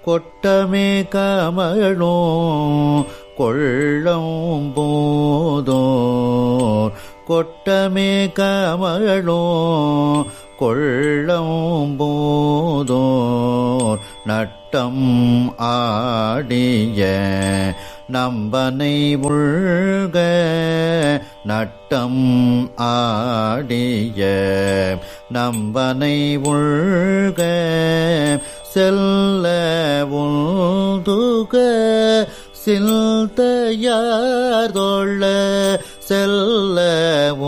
கொட்டமே கமழோ கொள்ளம் போதோர் கொட்டமே கமழோ கொள்ளம் போதோர் நட்டம் ஆடிய நம்பனை உள்க நட்டம் ஆடிய நம்பனை உள்க செல்ல உள்துக சில்தையார் தொழ செல்ல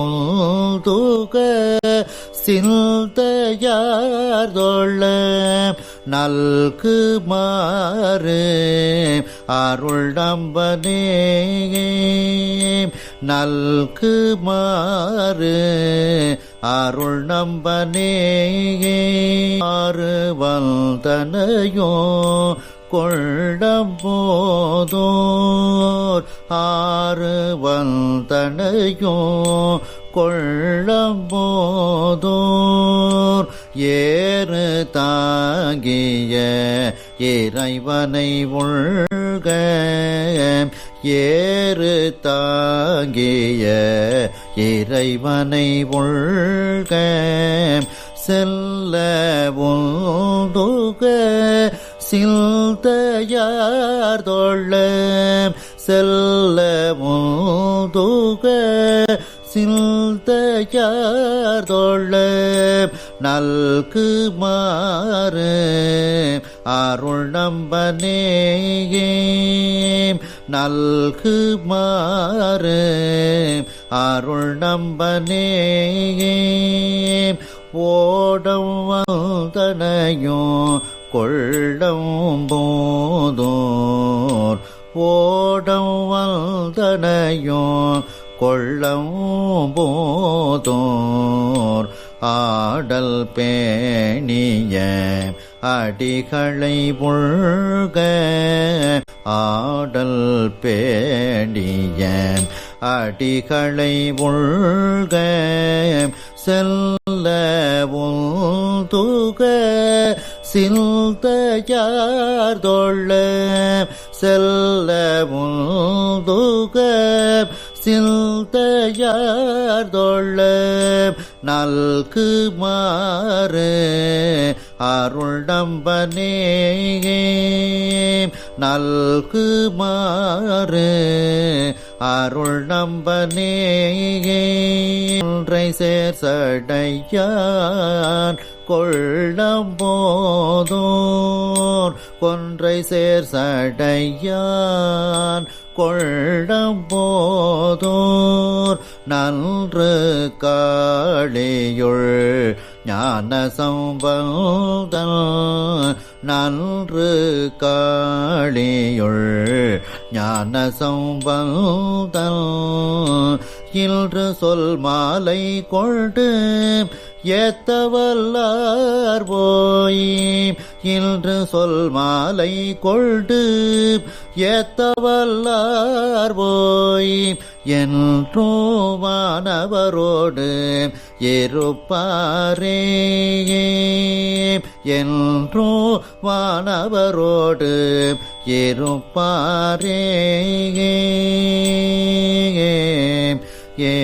உள்துக சில்தையார் தொழ நல்கு மாறு அருள் நம்பனே நல்கு மாறு அருள் நம்பனே ஆறு வந்தனையோ கொள்ளம் போதோர் ஆறு வந்தனையோ கொள்ளம் போதோர் ஏறு தாங்கிய இறைவனை உள்க ஏறு தாங்கிய இறைவனை உள்க செல்ல உள்துக சில்தையார் தொழ செல்ல உள்துக சில்தையார் தொழ நல்கு மாறு அருள் நம்பனே நல்கு மாறு அருள் நம்பனே ஓடம் வந்தனையோ கொள்ளம் போதோர் ஓடம் வந்தனையோ கொள்ளம் போதோர் ஆடல் பேணிய அடிகளை உள்க ஆடல் பேணிய அடிகளை உள்க செல்ல உள்துக சில்தையார் தொழ செல்ல உள்துக சில்தையார் தொழ நல்கு மாறு அருள் நம்பனே நல்கு மாறு அருள் நம்பனே ஒன்றை சேர் சடையான் கொள்ளம் போதோர் கொன்றை சேர் சடையான் கொள்ளம் போதோர் நன்று காளியுள் ஞான சம்பந்தன் நன்று காளியுள் ஞான சம்பந்தன் இன்று சொல் மாலை கொண்டு ஏத்தவல்லார் போய் இன்று சொல் மாலை கொண்டு ஏத்தவல்லார் போய் என்றோ வானவரோடு இருப்பாரே என்றோ வானவரோடு இருப்பாரே ஏ